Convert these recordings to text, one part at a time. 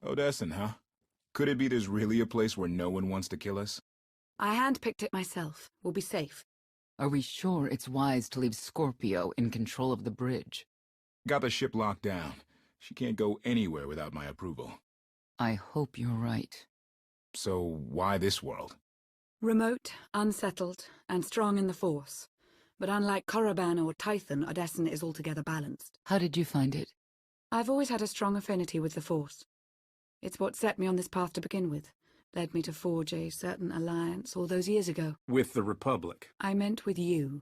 Odessen, huh? Could it be there's really a place where no one wants to kill us? I handpicked it myself. We'll be safe. Are we sure it's wise to leave Scorpio in control of the bridge? Got the ship locked down. She can't go anywhere without my approval. I hope you're right. So why this world? Remote, unsettled, and strong in the Force. But unlike Korriban or Tython, Odessen is altogether balanced. How did you find it? I've always had a strong affinity with the Force. It's what set me on this path to begin with. Led me to forge a certain alliance all those years ago. With the Republic? I meant with you.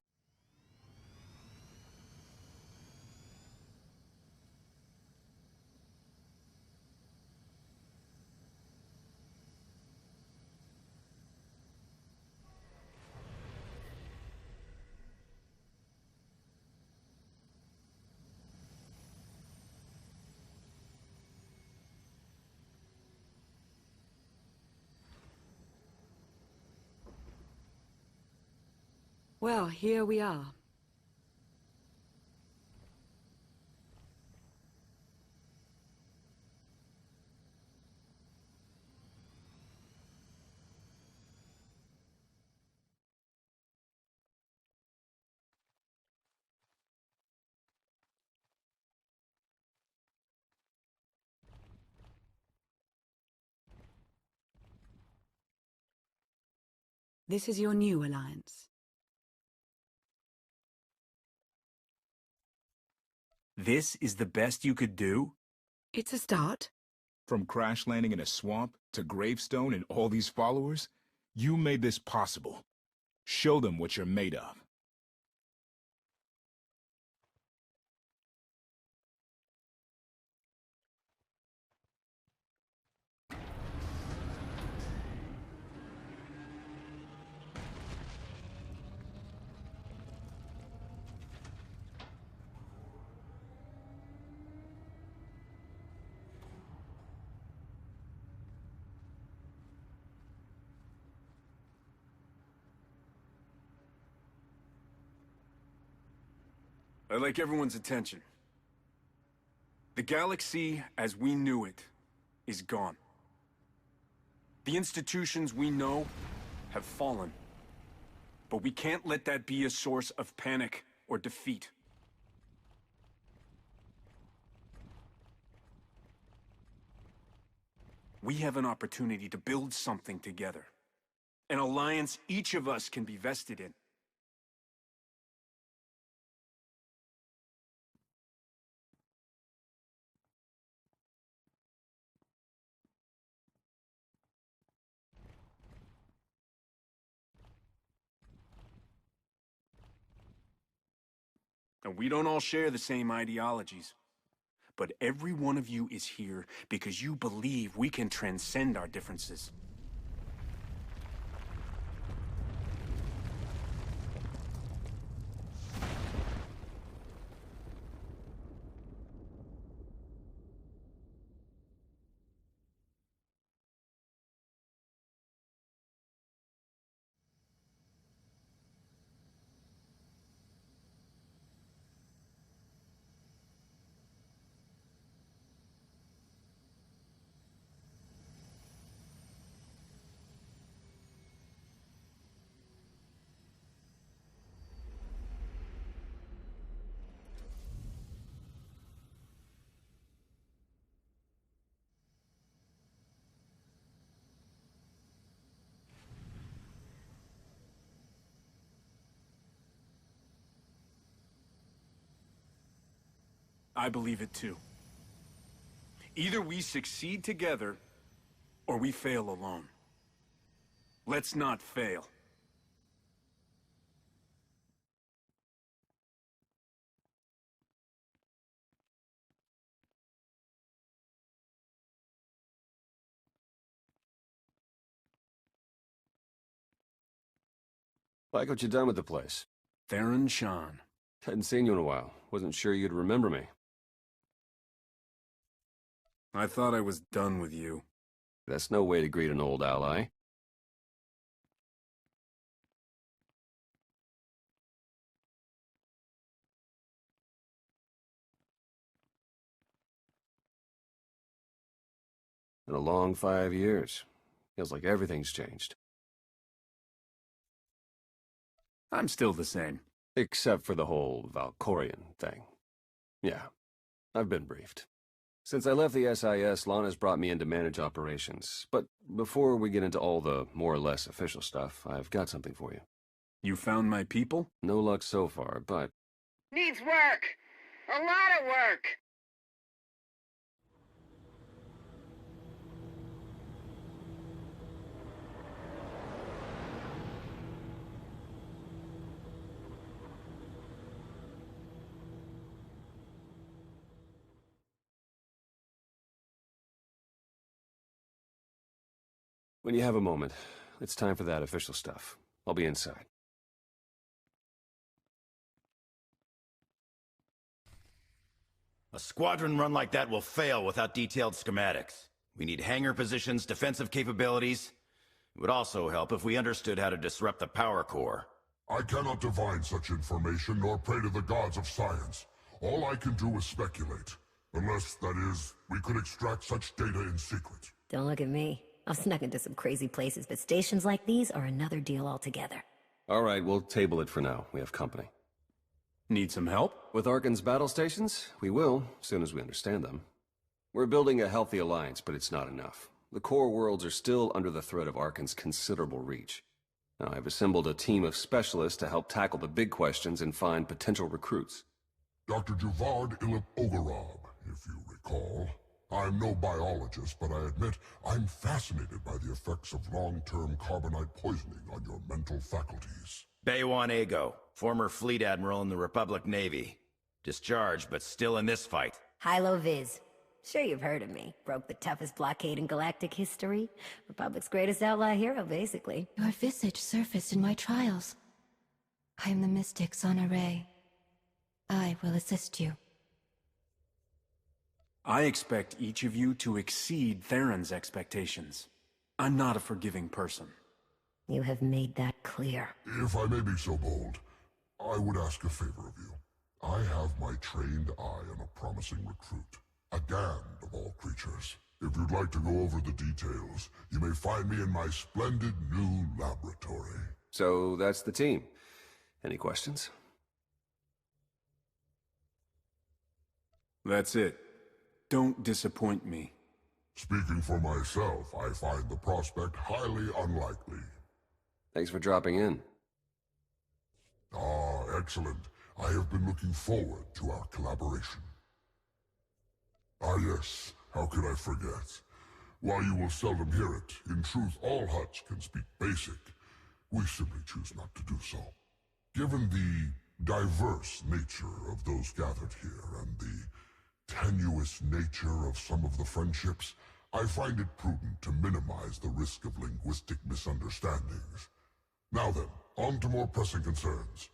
Well, here we are. This is your new alliance. This is the best you could do? It's a start. From crash landing in a swamp to gravestone and all these followers, you made this possible. Show them what you're made of. I'd like everyone's attention. The galaxy, as we knew it, is gone. The institutions we know have fallen. But we can't let that be a source of panic or defeat. We have an opportunity to build something together. An alliance each of us can be vested in. And we don't all share the same ideologies. But every one of you is here because you believe we can transcend our differences. I believe it too. Either we succeed together, or we fail alone. Let's not fail. Like what you done with the place. Theron Shan. Hadn't seen you in a while. Wasn't sure you'd remember me. I thought I was done with you. That's no way to greet an old ally. Been a long 5 years. Feels like everything's changed. I'm still the same. Except for the whole Valkorian thing. Yeah, I've been briefed. Since I left the SIS, Lana's brought me in to manage operations. But before we get into all the more or less official stuff, I've got something for you. You found my people? No luck so far, but... Needs work. A lot of work. When you have a moment, it's time for that official stuff. I'll be inside. A squadron run like that will fail without detailed schematics. We need hangar positions, defensive capabilities. It would also help if we understood how to disrupt the power core. I cannot divine such information nor pray to the gods of science. All I can do is speculate. Unless, that is, we could extract such data in secret. Don't look at me. I've snuck into some crazy places, but stations like these are another deal altogether. All right, we'll table it for now. We have company. Need some help? With Arkan's battle stations? We will, as soon as we understand them. We're building a healthy alliance, but it's not enough. The core worlds are still under the threat of Arkan's considerable reach. Now, I've assembled a team of specialists to help tackle the big questions and find potential recruits. Dr. Javad Ilip Ogorab, if you recall. I'm no biologist, but I admit I'm fascinated by the effects of long-term carbonite poisoning on your mental faculties. Baywan Ego, former fleet admiral in the Republic Navy. Discharged, but still in this fight. Hilo Viz. Sure you've heard of me. Broke the toughest blockade in galactic history. Republic's greatest outlaw hero, basically. Your visage surfaced in my trials. I am the Mystic's honoree. I will assist you. I expect each of you to exceed Theron's expectations. I'm not a forgiving person. You have made that clear. If I may be so bold, I would ask a favor of you. I have my trained eye on a promising recruit. A Gand of all creatures. If you'd like to go over the details, you may find me in my splendid new laboratory. So that's the team. Any questions? That's it. Don't disappoint me. Speaking for myself, I find the prospect highly unlikely. Thanks for dropping in. Ah, excellent. I have been looking forward to our collaboration. Ah yes, how could I forget? While you will seldom hear it, in truth all Hutts can speak basic. We simply choose not to do so. Given the diverse nature of those gathered here and the tenuous nature of some of the friendships, I find it prudent to minimize the risk of linguistic misunderstandings. Now then, on to more pressing concerns.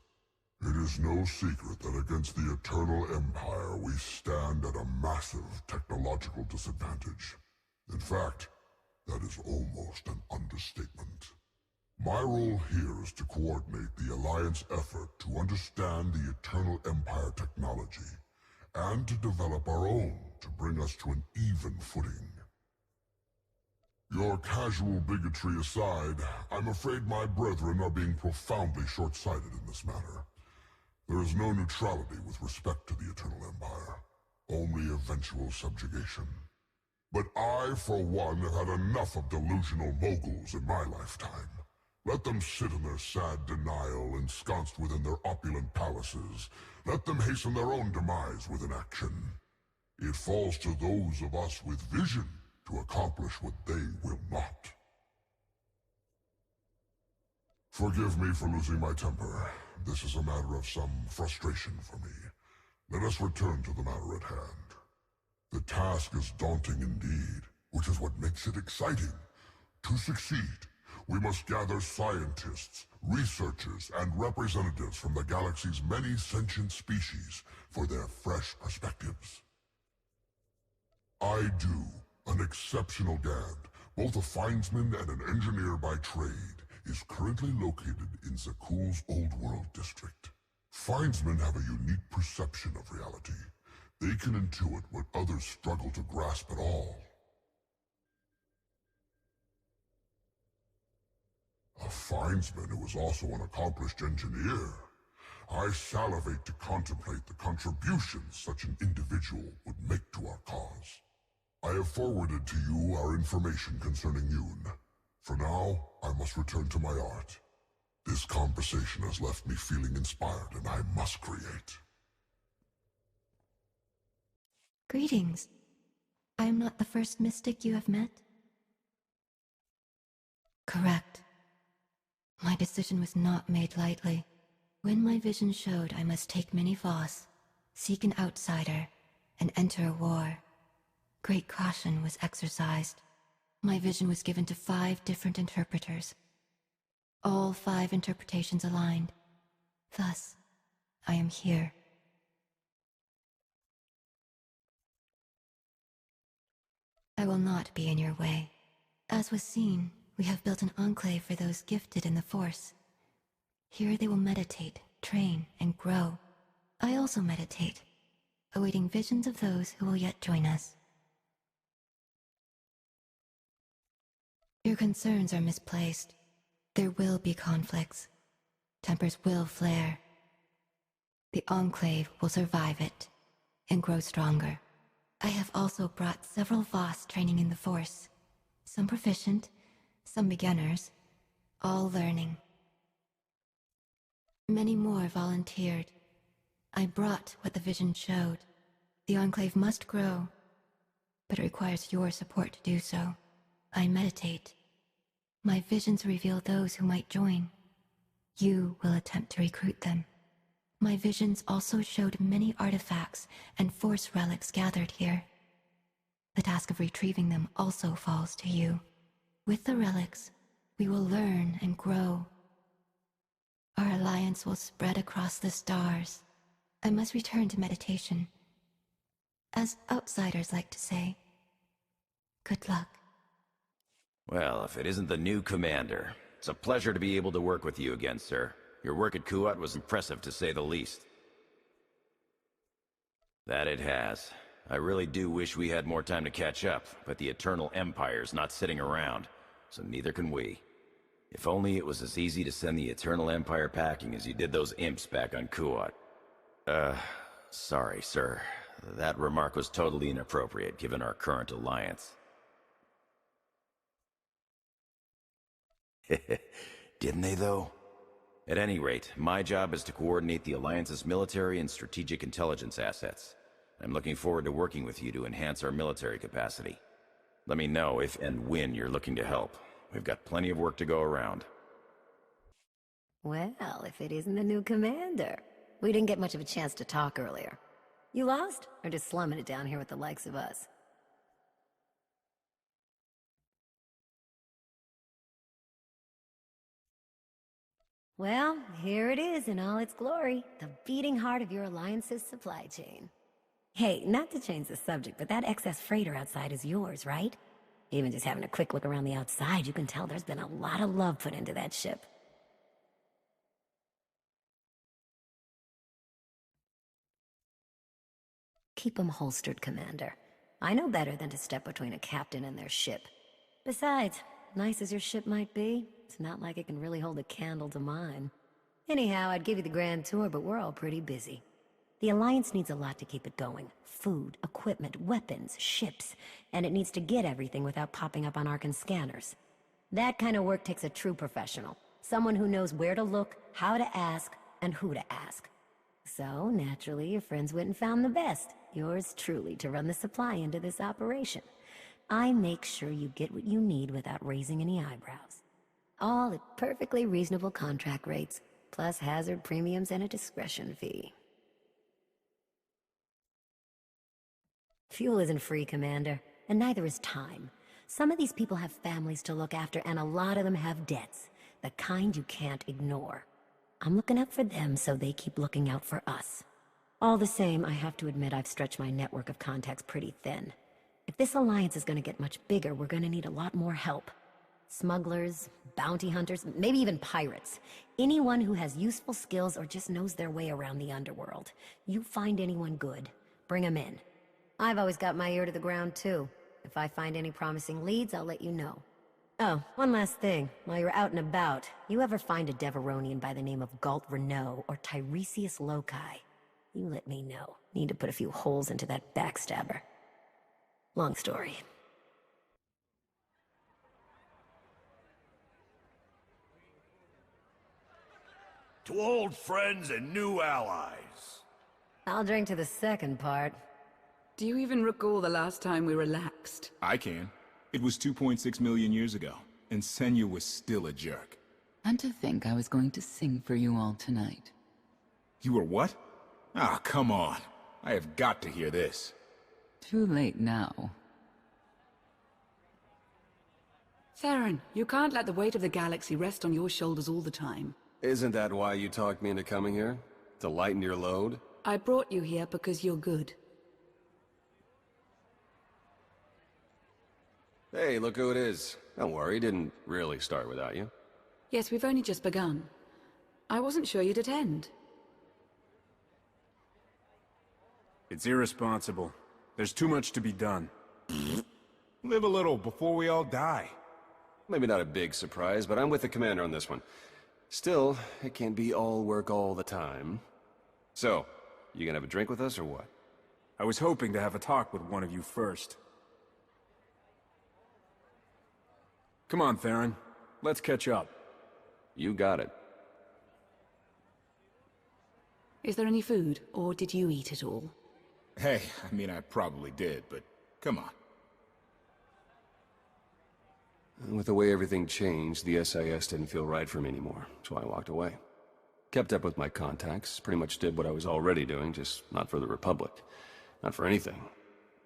It is no secret that against the Eternal Empire we stand at a massive technological disadvantage. In fact, that is almost an understatement. My role here is to coordinate the Alliance effort to understand the Eternal Empire technology, and to develop our own to bring us to an even footing. Your casual bigotry aside, I'm afraid my brethren are being profoundly short-sighted in this matter. There is no neutrality with respect to the Eternal Empire, only eventual subjugation. But I, for one, have had enough of delusional moguls in my lifetime. Let them sit in their sad denial, ensconced within their opulent palaces. Let them hasten their own demise with inaction. It falls to those of us with vision to accomplish what they will not. Forgive me for losing my temper. This is a matter of some frustration for me. Let us return to the matter at hand. The task is daunting indeed, which is what makes it exciting. To succeed, we must gather scientists, researchers, and representatives from the galaxy's many sentient species for their fresh perspectives. I do, an exceptional Gand, both a findsman and an engineer by trade, is currently located in Zakuul's Old World district. Findsmen have a unique perception of reality. They can intuit what others struggle to grasp at all. findsman who is also an accomplished engineer. I salivate to contemplate the contributions such an individual would make to our cause. I have forwarded to you our information concerning Yoon. For now, I must return to my art. This conversation has left me feeling inspired, and I must create. Greetings. I am not the first mystic you have met? Correct. My decision was not made lightly. When my vision showed I must take many Voss, seek an outsider, and enter a war, great caution was exercised. My vision was given to 5 different interpreters. All 5 interpretations aligned. Thus, I am here. I will not be in your way. As was seen, we have built an enclave for those gifted in the Force. Here they will meditate, train, and grow. I also meditate, awaiting visions of those who will yet join us. Your concerns are misplaced. There will be conflicts. Tempers will flare. The Enclave will survive it, and grow stronger. I have also brought several Voss training in the Force. Some proficient, some beginners, all learning. Many more volunteered. I brought what the vision showed. The Enclave must grow, but it requires your support to do so. I meditate. My visions reveal those who might join. You will attempt to recruit them. My visions also showed many artifacts and Force relics gathered here. The task of retrieving them also falls to you. With the relics, we will learn and grow. Our alliance will spread across the stars. I must return to meditation. As outsiders like to say, good luck. Well, if it isn't the new commander, it's a pleasure to be able to work with you again, sir. Your work at Kuat was impressive, to say the least. That it has. I really do wish we had more time to catch up, but the Eternal Empire's not sitting around, so neither can we. If only it was as easy to send the Eternal Empire packing as you did those imps back on Kuat. Sorry, sir. That remark was totally inappropriate, given our current alliance. Didn't they, though? At any rate, my job is to coordinate the Alliance's military and strategic intelligence assets. I'm looking forward to working with you to enhance our military capacity. Let me know if and when you're looking to help. We've got plenty of work to go around. Well, if it isn't the new commander. We didn't get much of a chance to talk earlier. You lost? Or just slumming it down here with the likes of us? Well, here it is in all its glory. The beating heart of your Alliance's supply chain. Hey, not to change the subject, but that excess freighter outside is yours, right? Even just having a quick look around the outside, you can tell there's been a lot of love put into that ship. Keep 'em holstered, Commander. I know better than to step between a captain and their ship. Besides, nice as your ship might be, it's not like it can really hold a candle to mine. Anyhow, I'd give you the grand tour, but we're all pretty busy. The Alliance needs a lot to keep it going. Food, equipment, weapons, ships, and it needs to get everything without popping up on Arkan scanners. That kind of work takes a true professional. Someone who knows where to look, how to ask, and who to ask. So, naturally, your friends went and found the best. Yours truly to run the supply into this operation. I make sure you get what you need without raising any eyebrows. All at perfectly reasonable contract rates, plus hazard premiums and a discretion fee. Fuel isn't free, Commander, and neither is time. Some of these people have families to look after, and a lot of them have debts. The kind you can't ignore. I'm looking out for them, so they keep looking out for us. All the same, I have to admit I've stretched my network of contacts pretty thin. If this alliance is going to get much bigger, we're going to need a lot more help. Smugglers, bounty hunters, maybe even pirates. Anyone who has useful skills or just knows their way around the underworld. You find anyone good, bring them in. I've always got my ear to the ground, too. If I find any promising leads, I'll let you know. Oh, one last thing. While you're out and about, you ever find a Deveronian by the name of Galt Renault or Tiresias Loci? You let me know. Need to put a few holes into that backstabber. Long story. To old friends and new allies. I'll drink to the second part. Do you even recall the last time we relaxed? I can. It was 2.6 million years ago, and Senya was still a jerk. And to think I was going to sing for you all tonight. You were what? Ah, come on. I have got to hear this. Too late now. Theron, you can't let the weight of the galaxy rest on your shoulders all the time. Isn't that why you talked me into coming here? To lighten your load? I brought you here because you're good. Hey, look who it is. Don't worry, didn't really start without you. Yes, we've only just begun. I wasn't sure you'd attend. It's irresponsible. There's too much to be done. Live a little before we all die. Maybe not a big surprise, but I'm with the commander on this one. Still, it can't be all work all the time. So, you gonna have a drink with us or what? I was hoping to have a talk with one of you first. Come on, Theron. Let's catch up. You got it. Is there any food, or did you eat it all? Hey, I mean, I probably did, but come on. With the way everything changed, the SIS didn't feel right for me anymore, so I walked away. Kept up with my contacts, pretty much did what I was already doing, just not for the Republic. Not for anything.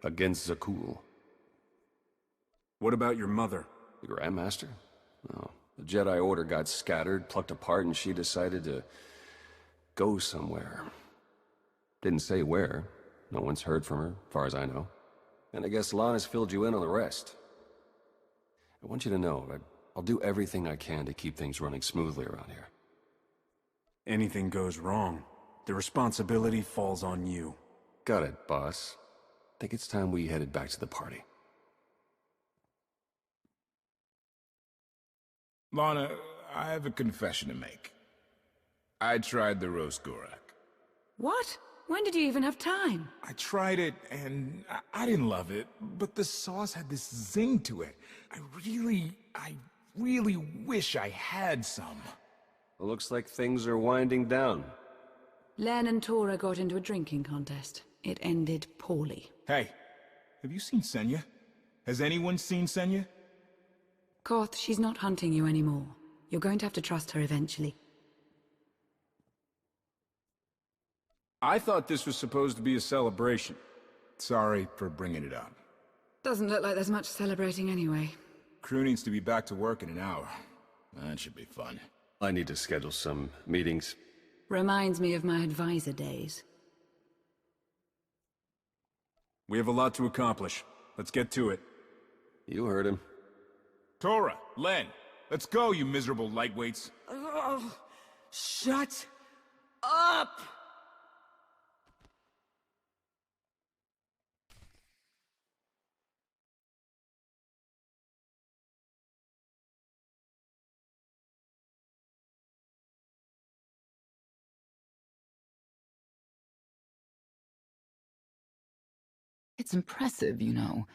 Against Zakul. What about your mother? The Grandmaster? Oh, the Jedi Order got scattered, plucked apart, and she decided to go somewhere. Didn't say where. No one's heard from her, far as I know. And I guess Lana's filled you in on the rest. I want you to know that I'll do everything I can to keep things running smoothly around here. Anything goes wrong, the responsibility falls on you. Got it, boss. Think it's time we headed back to the party. Lana, I have a confession to make. I tried the roast Gorak. What? When did you even have time? I tried it, and I didn't love it, but the sauce had this zing to it. I really wish I had some. Well, looks like things are winding down. Len and Tora got into a drinking contest. It ended poorly. Hey, have you seen Senya? Has anyone seen Senya? Koth, she's not hunting you anymore. You're going to have to trust her eventually. I thought this was supposed to be a celebration. Sorry for bringing it up. Doesn't look like there's much celebrating anyway. Crew needs to be back to work in an hour. That should be fun. I need to schedule some meetings. Reminds me of my advisor days. We have a lot to accomplish. Let's get to it. You heard him. Tora, Len, let's go, you miserable lightweights. Shut up! It's impressive, you know.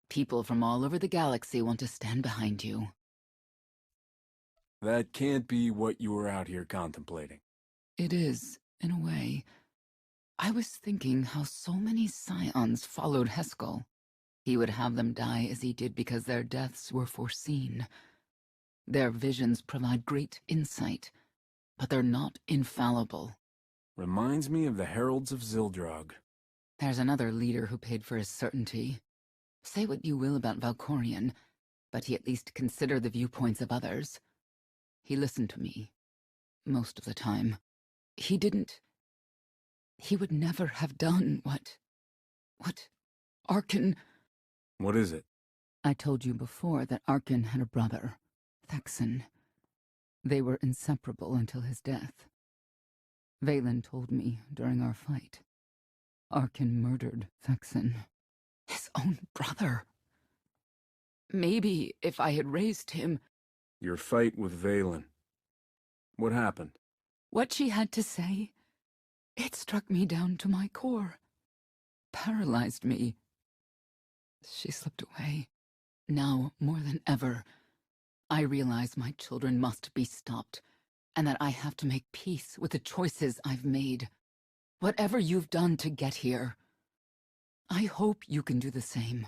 People from all over the galaxy want to stand behind you. That can't be what you were out here contemplating. It is, in a way. I was thinking how so many Scions followed Heskel. He would have them die as he did because their deaths were foreseen. Their visions provide great insight, but they're not infallible. Reminds me of the Heralds of Zildrog. There's another leader who paid for his certainty. Say what you will about Valkorion, but he at least considered the viewpoints of others. He listened to me. Most of the time. He would never have done what Arkin... What is it? I told you before that Arkin had a brother, Thexan. They were inseparable until his death. Valen told me during our fight. Arkin murdered Thexan. His own brother. Maybe if I had raised him... Your fight with Valen. What happened? What she had to say, it struck me down to my core. Paralyzed me. She slipped away. Now, more than ever, I realize my children must be stopped, and that I have to make peace with the choices I've made. Whatever you've done to get here, I hope you can do the same.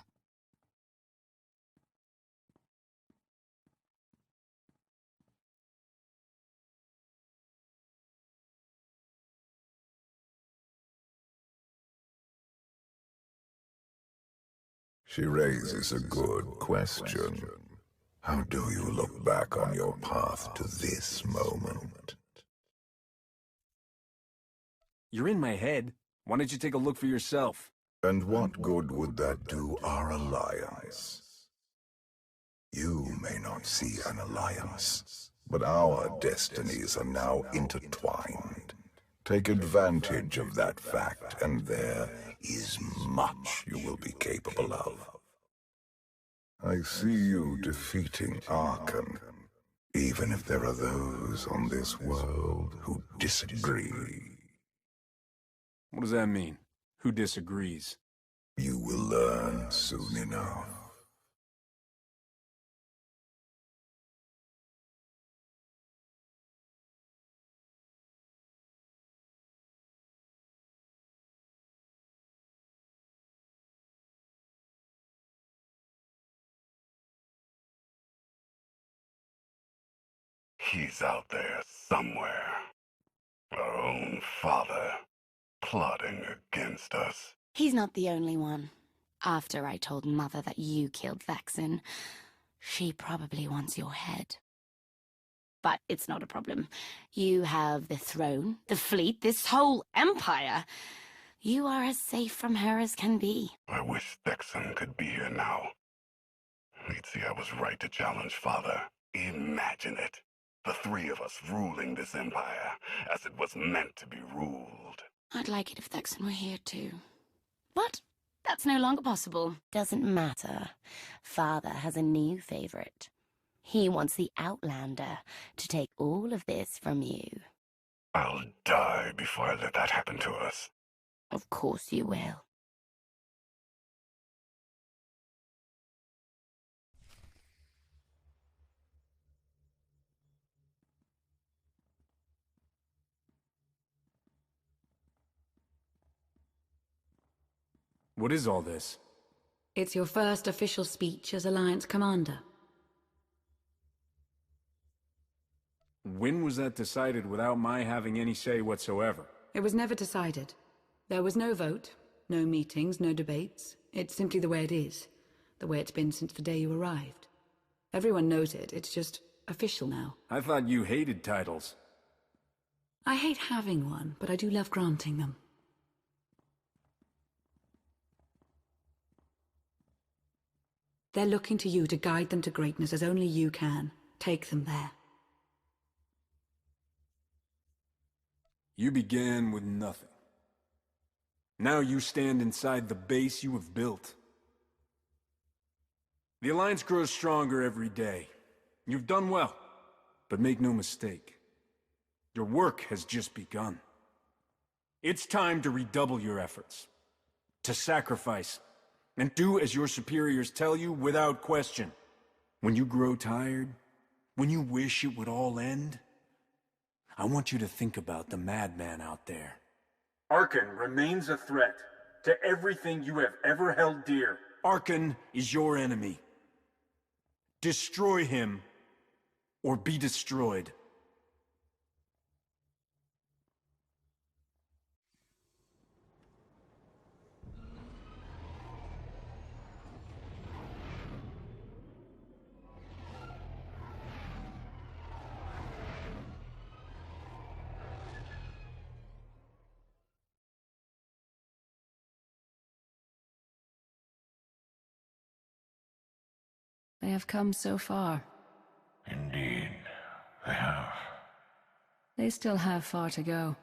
She raises a good question. How do you look back on your path to this moment? You're in my head. Why don't you take a look for yourself? And what good would that do our alliance? You may not see an alliance, but our destinies are now intertwined. Take advantage of that fact, and there is much you will be capable of. I see you defeating Archon, even if there are those on this world who disagree. What does that mean? Who disagrees? You will learn soon enough. He's out there somewhere. Our own father, plotting against us. He's not the only one. After I told Mother that you killed Vexen, she probably wants your head. But it's not a problem. You have the throne, the fleet, this whole empire. You are as safe from her as can be. I wish Vexen could be here now. He'd see I was right to challenge Father. Imagine it. The three of us ruling this empire as it was meant to be ruled. I'd like it if Vexen were here too. But that's no longer possible. Doesn't matter. Father has a new favorite. He wants the Outlander to take all of this from you. I'll die before I let that happen to us. Of course you will. What is all this? It's your first official speech as Alliance Commander. When was that decided without my having any say whatsoever? It was never decided. There was no vote, no meetings, no debates. It's simply the way it is. The way it's been since the day you arrived. Everyone knows it. It's just official now. I thought you hated titles. I hate having one, but I do love granting them. They're looking to you to guide them to greatness as only you can. Take them there. You began with nothing. Now you stand inside the base you have built. The Alliance grows stronger every day. You've done well, but make no mistake. Your work has just begun. It's time to redouble your efforts, to sacrifice, and do as your superiors tell you without question. When you grow tired, when you wish it would all end, I want you to think about the madman out there. Archon remains a threat to everything you have ever held dear. Archon is your enemy. Destroy him, or be destroyed. They have come so far. Indeed, they have. They still have far to go.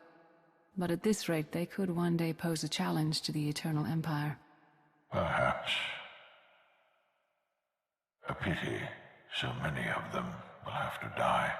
But at this rate, they could one day pose a challenge to the Eternal Empire. Perhaps. A pity so many of them will have to die.